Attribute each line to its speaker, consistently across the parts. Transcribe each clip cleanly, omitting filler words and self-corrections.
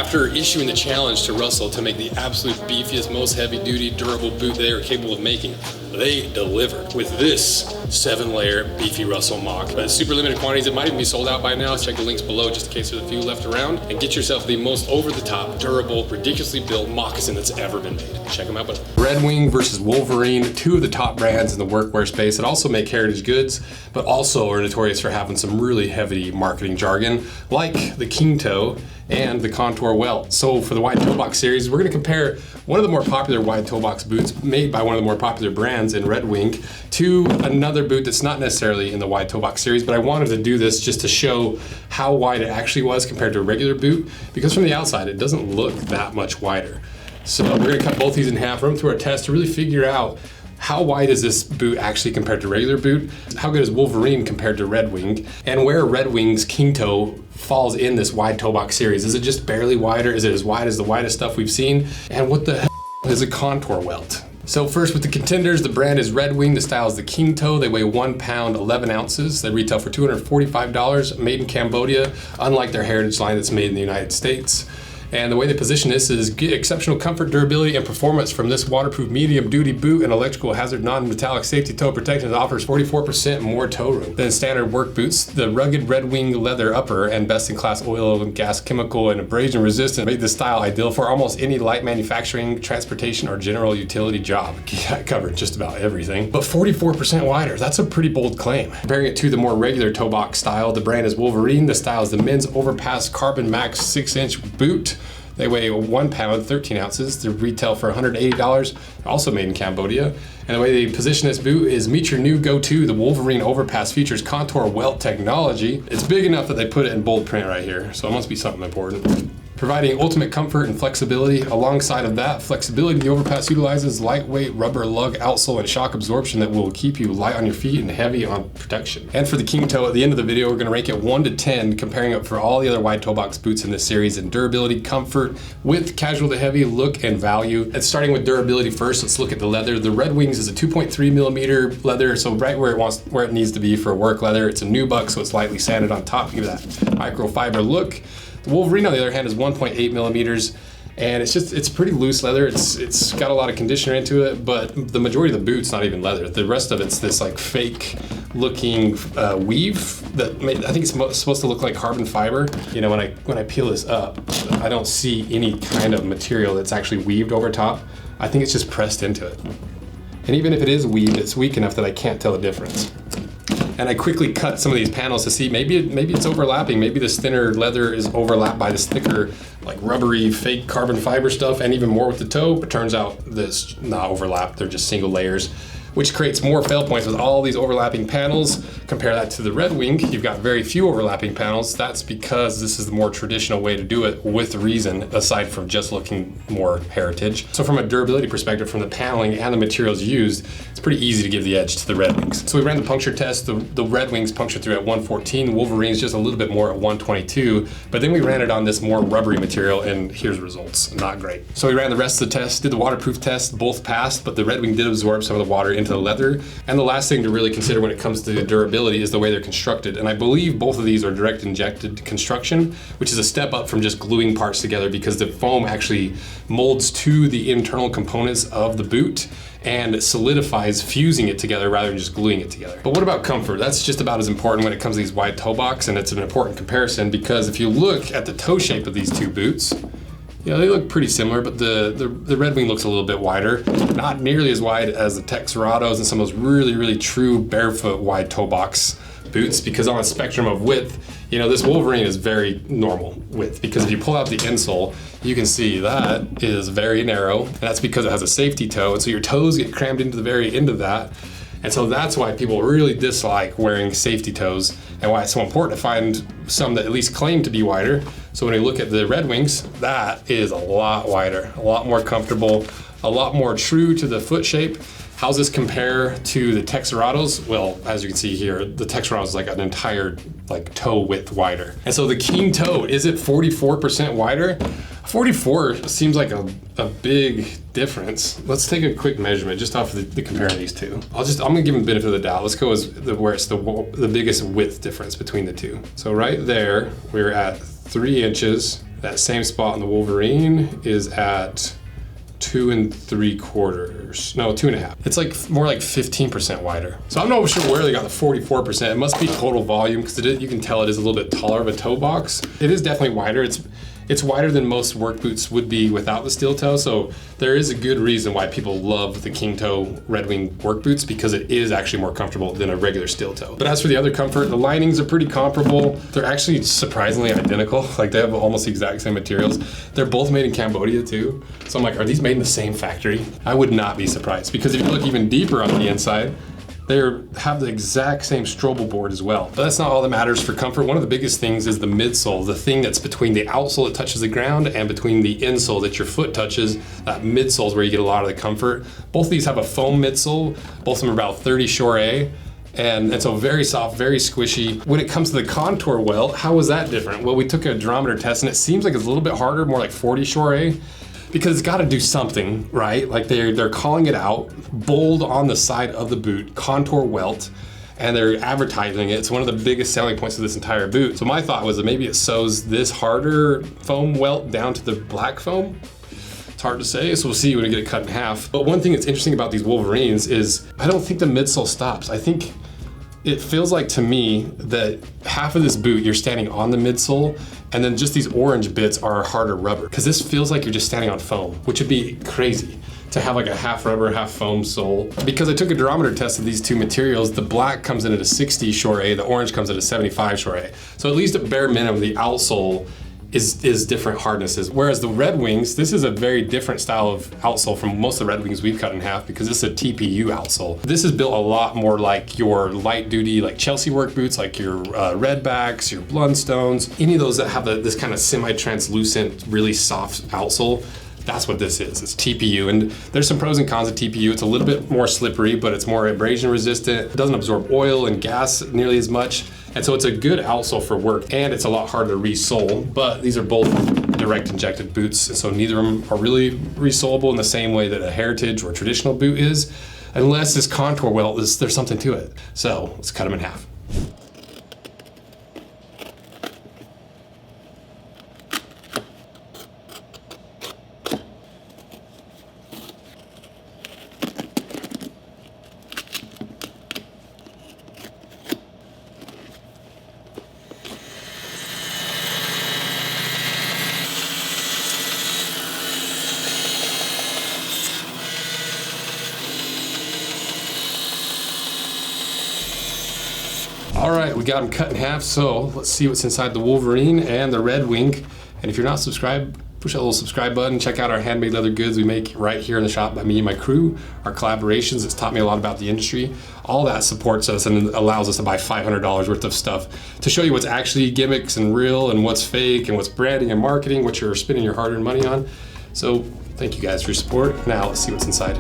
Speaker 1: After issuing the challenge to Russell to make the absolute beefiest, most heavy-duty, durable boot they are capable of making, they delivered with this 7-layer Beefy Russell mock. But it's super limited quantities. It might even be sold out by now. Check the links below just in case there's a few left around. And get yourself the most over-the-top, durable, ridiculously built moccasin that's ever been made. Check them out below. Red Wing versus Wolverine, two of the top brands in the workwear space that also make heritage goods, but also are notorious for having some really heavy marketing jargon, like the King Toe and the Contour Welt. So for the wide toe box series, we're going to compare one of the more popular wide toe box boots made by one of the more popular brands in Red Wing to another boot that's not necessarily in the wide toe box series, but I wanted to do this just to show how wide it actually was compared to a regular boot, because from the outside it doesn't look that much wider. So we're going to cut both these in half, run through our test to really figure out how wide is this boot actually compared to regular boot? How good is Wolverine compared to Red Wing? And where Red Wing's King Toe falls in this wide toe box series. Is it just barely wider? Is it as wide as the widest stuff we've seen? And what the hell is a Contour Welt? So first with the contenders, the brand is Red Wing, the style is the King Toe. They weigh 1 pound, 11 ounces. They retail for $245, made in Cambodia, unlike their heritage line that's made in the United States. And the way they position this is get exceptional comfort, durability, and performance from this waterproof medium duty boot and electrical hazard non-metallic safety toe protection that offers 44% more toe room than standard work boots. The rugged Red Wing leather upper and best-in-class oil and gas chemical and abrasion resistant made this style ideal for almost any light manufacturing, transportation, or general utility job. Yeah, it covered just about everything. But 44% wider, that's a pretty bold claim. Comparing it to the more regular toe box style, the brand is Wolverine. The style is the men's Overpass Carbon Max 6-inch boot. They weigh 1 pound, 13 ounces. They retail for $180, also made in Cambodia. And the way they position this boot is meet your new go-to. The Wolverine Overpass features Contour Welt technology. It's big enough that they put it in bold print right here, so it must be something important. Providing ultimate comfort and flexibility. Alongside of that flexibility, the Overpass utilizes lightweight rubber lug outsole and shock absorption that will keep you light on your feet and heavy on protection. And for the King Toe, at the end of the video, we're going to rank it 1 to 10, comparing it for all the other wide toe box boots in this series in durability, comfort, width, casual to heavy, look, and value. And starting with durability first, let's look at the leather. The Red Wings is a 2.3 millimeter leather, so right where it needs to be for work leather. It's a nubuck, so it's lightly sanded on top. Give it that microfiber look. The Wolverine, on the other hand, is 1.8 millimeters, and it's pretty loose leather. It's got a lot of conditioner into it, but the majority of the boot's not even leather. The rest of it's this like fake looking weave that I think it's supposed to look like carbon fiber. You know, when I peel this up, I don't see any kind of material that's actually weaved over top. I think it's just pressed into it. And even if it is weaved, it's weak enough that I can't tell the difference. And I quickly cut some of these panels to see maybe it's overlapping. Maybe this thinner leather is overlapped by this thicker, like rubbery, fake carbon fiber stuff, and even more with the toe. But turns out this not overlapped. They're just single layers, which creates more fail points with all these overlapping panels. Compare that to the Red Wing, you've got very few overlapping panels. That's because this is the more traditional way to do it with reason, aside from just looking more heritage. So from a durability perspective, from the paneling and the materials used, it's pretty easy to give the edge to the Red Wings. So we ran the puncture test. The Red Wings punctured through at 114, Wolverine's just a little bit more at 122, but then we ran it on this more rubbery material, and here's the results, not great. So we ran the rest of the test, did the waterproof test, both passed, but the Red Wing did absorb some of the water into the leather. And the last thing to really consider when it comes to durability is the way they're constructed. And I believe both of these are direct injected construction, which is a step up from just gluing parts together, because the foam actually molds to the internal components of the boot and solidifies fusing it together rather than just gluing it together. But what about comfort? That's just about as important when it comes to these wide toe box, and it's an important comparison because if you look at the toe shape of these two boots, you know, they look pretty similar, but the Red Wing looks a little bit wider. Not nearly as wide as the Texerados and some of those really, really true barefoot wide toe box boots, because on a spectrum of width, you know, this Wolverine is very normal width, because if you pull out the insole, you can see that is very narrow, and that's because it has a safety toe, and so your toes get crammed into the very end of that. And so that's why people really dislike wearing safety toes, and why it's so important to find some that at least claim to be wider. So when you look at the Red Wings, that is a lot wider, a lot more comfortable, a lot more true to the foot shape. How's this compare to the Texerados? Well, as you can see here, the Texerados is like an entire toe width wider. And so the King Toe, is it 44% wider? 44 seems like a big difference. Let's take a quick measurement just off of the comparing these two. I'm gonna give them the benefit of the doubt. Let's go as where it's the biggest width difference between the two. So right there, we're at 3 inches That same spot on the Wolverine is at 2 3/4. No, 2.5. It's like more like 15% wider. So I'm not sure where they got the 44%. It must be total volume because you can tell it is a little bit taller of a toe box. It is definitely wider. It's wider than most work boots would be without the steel toe. So there is a good reason why people love the king toe Red Wing work boots, because it is actually more comfortable than a regular steel toe. But as for the other comfort, the linings are pretty comparable. They're actually surprisingly identical. Like they have almost the exact same materials. They're both made in Cambodia too. So I'm like, are these made in the same factory? I would not be surprised, because if you look even deeper on the inside, they have the exact same Strobel board as well. But that's not all that matters for comfort. One of the biggest things is the midsole, the thing that's between the outsole that touches the ground and between the insole that your foot touches. That midsole is where you get a lot of the comfort. Both of these have a foam midsole. Both of them are about 30 Shore A. And so very soft, very squishy. When it comes to the contour welt, how was that different? Well, we took a durometer test and it seems like it's a little bit harder, more like 40 Shore A. Because it's got to do something, right? Like they're calling it out, bold on the side of the boot, contour welt, and they're advertising it. It's one of the biggest selling points of this entire boot. So my thought was that maybe it sews this harder foam welt down to the black foam. It's hard to say, so we'll see when we get it cut in half. But one thing that's interesting about these Wolverines is I don't think the midsole stops. I think it feels like to me that half of this boot you're standing on the midsole, and then just these orange bits are harder rubber. Because this feels like you're just standing on foam, which would be crazy to have like a half rubber, half foam sole. Because I took a durometer test of these two materials, the black comes in at a 60 Shore A, the orange comes at a 75 Shore A. So at least at bare minimum, the outsole is different hardnesses. Whereas the Red Wings, this is a very different style of outsole from most of the Red Wings we've cut in half, because this is a TPU outsole. This is built a lot more like your light duty, like Chelsea work boots, like your Redbacks, your Blundstones, any of those that have this kind of semi-translucent, really soft outsole. That's what this is. It's TPU, and there's some pros and cons of TPU. It's a little bit more slippery, but it's more abrasion resistant. It doesn't absorb oil and gas nearly as much. And so it's a good outsole for work, and it's a lot harder to re-sole, but these are both direct injected boots, and so neither of them are really re-soleable in the same way that a heritage or traditional boot is, unless this contour welt, there's something to it. So let's cut them in half. All right, we got them cut in half, so let's see what's inside the Wolverine and the Red Wing. And if you're not subscribed, push that little subscribe button. Check out our handmade leather goods we make right here in the shop by me and my crew. Our collaborations, it's taught me a lot about the industry. All that supports us and allows us to buy $500 worth of stuff to show you what's actually gimmicks and real and what's fake and what's branding and marketing, what you're spending your hard-earned money on. So thank you guys for your support. Now let's see what's inside.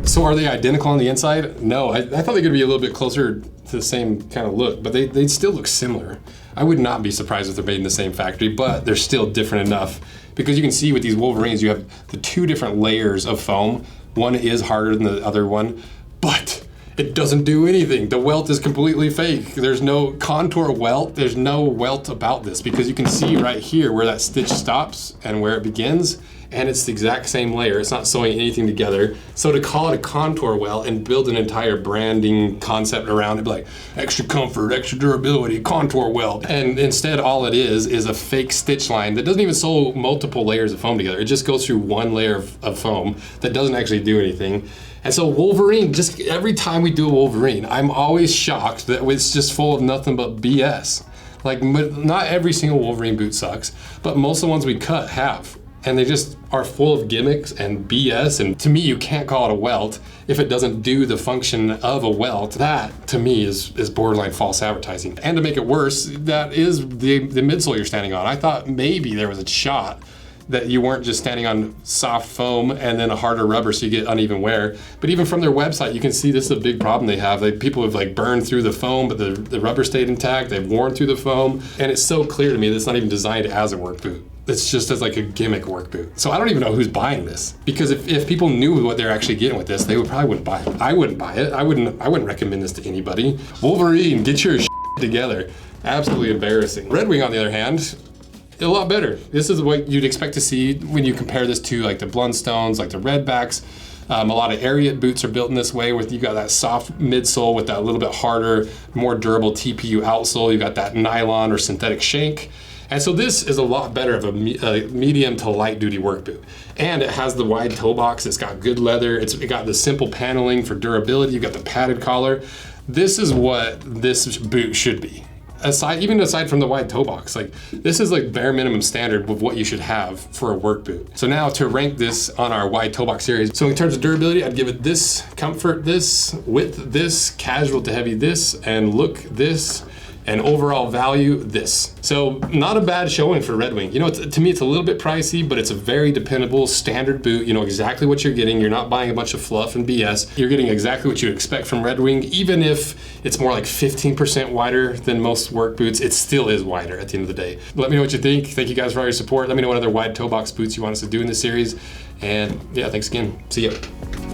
Speaker 1: So are they identical on the inside? No, I thought they could be a little bit closer to the same kind of look, but they still look similar. I would not be surprised if they're made in the same factory, but they're still different enough, because you can see with these Wolverines, you have the two different layers of foam. One is harder than the other one, but it doesn't do anything. The welt is completely fake. There's no contour welt. There's no welt about this, because you can see right here where that stitch stops and where it begins, and it's the exact same layer. It's not sewing anything together. So to call it a contour welt and build an entire branding concept around it, be like extra comfort, extra durability, contour welt. And instead all it is a fake stitch line that doesn't even sew multiple layers of foam together. It just goes through one layer of foam that doesn't actually do anything. And so Wolverine, just every time we do a Wolverine, I'm always shocked that it's just full of nothing but BS. Like, not every single Wolverine boot sucks, but most of the ones we cut have. And they just are full of gimmicks and BS. And to me, you can't call it a welt if it doesn't do the function of a welt. That, to me, is borderline false advertising. And to make it worse, that is the midsole you're standing on. I thought maybe there was a shot that you weren't just standing on soft foam and then a harder rubber so you get uneven wear. But even from their website, you can see this is a big problem they have. Like, people have like burned through the foam, but the rubber stayed intact. They've worn through the foam. And it's so clear to me that it's not even designed as a work boot. It's just as like a gimmick work boot. So I don't even know who's buying this, because if people knew what they're actually getting with this, they would probably wouldn't buy it. I wouldn't buy it. I wouldn't recommend this to anybody. Wolverine, get your shit together. Absolutely embarrassing. Red Wing, on the other hand, a lot better. This is what you'd expect to see when you compare this to like the Blundstones, like the Redbacks. A lot of Ariat boots are built in this way, with you got that soft midsole with that little bit harder, more durable TPU outsole. You got that nylon or synthetic shank. And so this is a lot better of a medium to light duty work boot. And it has the wide toe box, it's got good leather, it got the simple paneling for durability, you've got the padded collar. This is what this boot should be. Even aside from the wide toe box, like this is like bare minimum standard of what you should have for a work boot. So now to rank this on our wide toe box series, so in terms of durability, I'd give it this, comfort this, width this, casual to heavy this, and look this, and overall value this. So not a bad showing for Red Wing. You know, to me it's a little bit pricey, but it's a very dependable standard boot. You know exactly what you're getting. You're not buying a bunch of fluff and BS. You're getting exactly what you expect from Red Wing. Even if it's more like 15% wider than most work boots, it still is wider at the end of the day. Let me know what you think. Thank you guys for all your support. Let me know what other wide toe box boots you want us to do in this series. And yeah, thanks again. See ya.